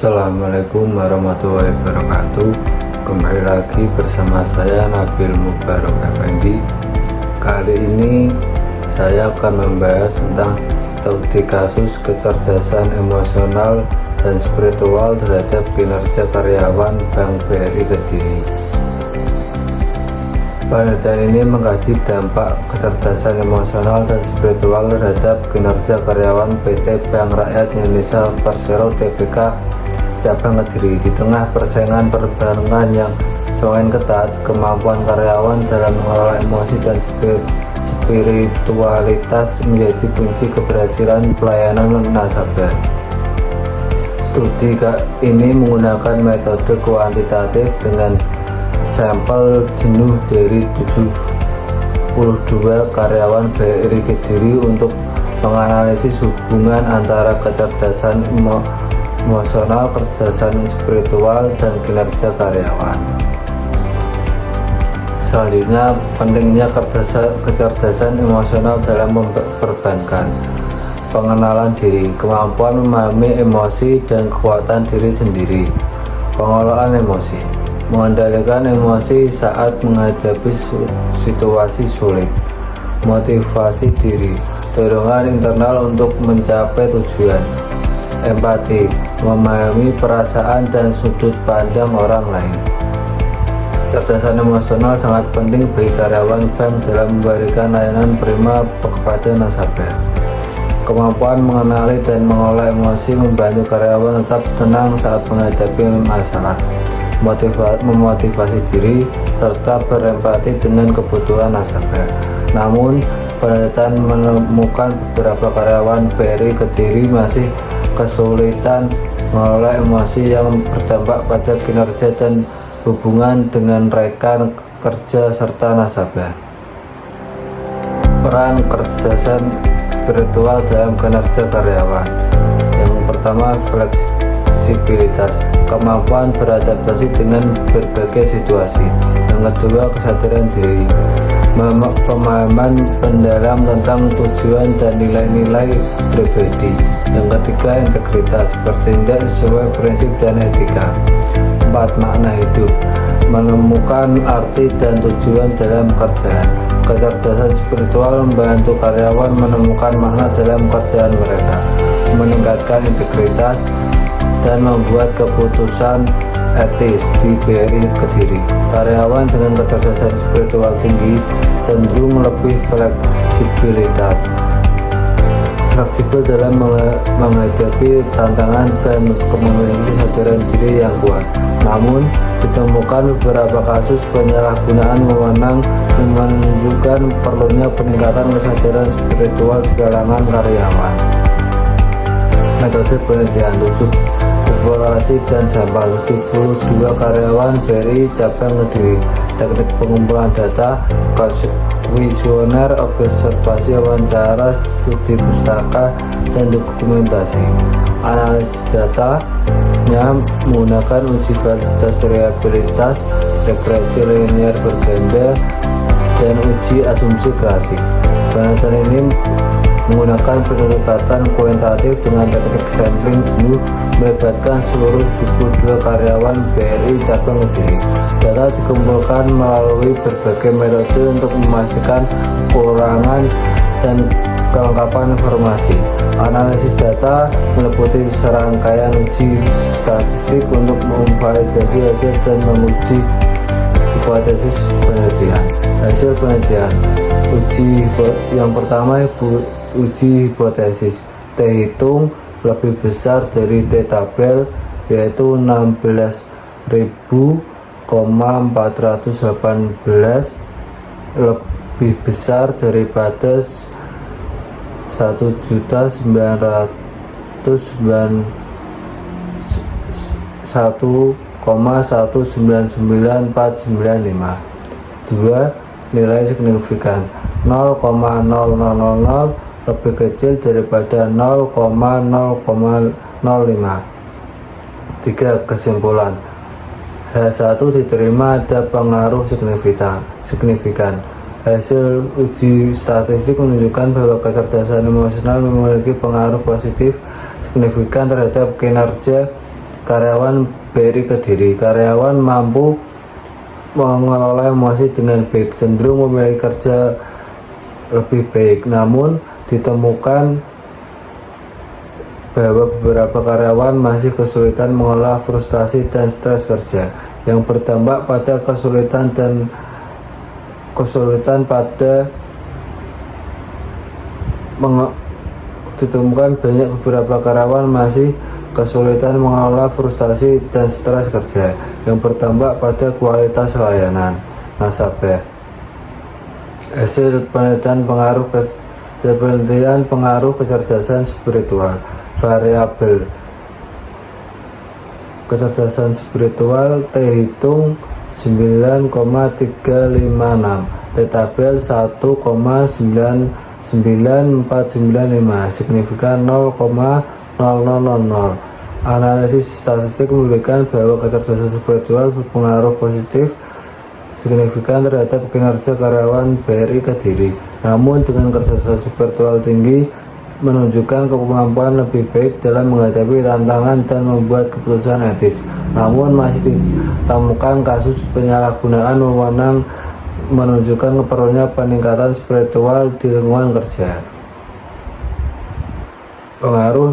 Assalamualaikum warahmatullahi wabarakatuh. Kembali lagi bersama saya Nabil Mubarok Effendi. Kali ini saya akan membahas tentang studi kasus kecerdasan emosional dan spiritual terhadap kinerja karyawan Bank BRI Kediri. Penelitian ini mengkaji dampak kecerdasan emosional dan spiritual terhadap kinerja karyawan PT Bank Rakyat Indonesia Persero Tbk Cabang Kediri. Di tengah persaingan perbankan yang semakin ketat, kemampuan karyawan dalam mengelola emosi dan spiritualitas menjadi kunci keberhasilan pelayanan nasabah. Studi ini menggunakan metode kuantitatif dengan sampel jenuh dari 72 karyawan BRI Kediri untuk menganalisis hubungan antara kecerdasan emosional, kecerdasan spiritual, dan kinerja karyawan. Selanjutnya, pentingnya kecerdasan emosional dalam perbankan. Pengenalan diri, kemampuan memahami emosi dan kekuatan diri sendiri. Pengelolaan emosi, mengendalikan emosi saat menghadapi situasi sulit. Motivasi diri, dorongan internal untuk mencapai tujuan. Empati, memahami perasaan dan sudut pandang orang lain. Kecerdasan emosional sangat penting bagi karyawan bank dalam memberikan layanan prima kepada nasabah. Kemampuan mengenali dan mengolah emosi membantu karyawan tetap tenang saat menghadapi masalah. Memotivasi diri, serta berempati dengan kebutuhan nasabah. Namun, penelitian menemukan beberapa karyawan BRI Kediri masih kesulitan mengelola emosi yang berdampak pada kinerja dan hubungan dengan rekan kerja serta nasabah. Peran kecerdasan spiritual dalam kinerja karyawan. Yang pertama, fleksibilitas, kemampuan beradaptasi dengan berbagai situasi. Yang kedua, kesadaran diri, pemahaman mendalam tentang tujuan dan nilai-nilai pribadi. Yang ketiga, integritas, bertindak sesuai prinsip dan etika. 4. Makna hidup, menemukan arti dan tujuan dalam pekerjaan. Kecerdasan spiritual membantu karyawan menemukan makna dalam pekerjaan mereka, meningkatkan integritas, dan membuat keputusan etis di BRI Kediri. Karyawan dengan kecerdasan spiritual tinggi cenderung lebih fleksibel dalam menghadapi tantangan dan memiliki kesadaran diri yang kuat. Namun, ditemukan beberapa kasus penyalahgunaan wewenang yang menunjukkan perlunya peningkatan kesadaran spiritual di kalangan karyawan. Metode penelitian, evaluasi dan sampel. 72 karyawan BRI Cabang Kediri. Teknik pengumpulan data, kuesioner, observasi, wawancara, studi pustaka, dan dokumentasi. Analisis datanya menggunakan uji validitas reliabilitas, regresi linear berganda, dan uji asumsi klasik. Penelitian ini menggunakan pendekatan kuantitatif dengan teknik sampling jenuh, melibatkan seluruh 72 karyawan BRI Cabang Kediri. Data dikumpulkan melalui berbagai metode untuk memastikan kekurangan dan kelengkapan informasi. Analisis data meliputi serangkaian uji statistik untuk memvalidasi hasil dan menguji hipotesis penelitian. Hasil penelitian, yang pertama, uji hipotesis T hitung lebih besar dari T tabel, yaitu 16.418 lebih besar daripada 1.901,199.495. 2. Nilai signifikan 0,0000 lebih kecil daripada 0,005. 3. Kesimpulan, H1 diterima ada pengaruh signifikan. Hasil uji statistik menunjukkan bahwa kecerdasan emosional memiliki pengaruh positif signifikan terhadap kinerja karyawan BRI Kediri. Karyawan mampu mengelola emosi dengan baik, cenderung memiliki kerja lebih baik. Namun ditemukan bahwa beberapa karyawan masih kesulitan mengelola frustasi dan stres kerja, yang berdampak pada kesulitan pada ditemukan banyak beberapa karyawan masih kesulitan mengelola frustasi dan stres kerja, yang berdampak pada kualitas layanan nasabah. Hasil penelitian pengaruh kecerdasan spiritual. Variabel kecerdasan spiritual T-hitung 9,356, T-tabel 1,99495, signifikan 0,0000. Analisis statistik memberikan bahwa kecerdasan spiritual berpengaruh positif signifikan terhadap kinerja karyawan BRI Kediri. Namun dengan kecerdasan spiritual tinggi menunjukkan kemampuan lebih baik dalam menghadapi tantangan dan membuat keputusan etis. Namun masih ditemukan kasus penyalahgunaan wewenang menunjukkan perlunya peningkatan spiritual di lingkungan kerja. Pengaruh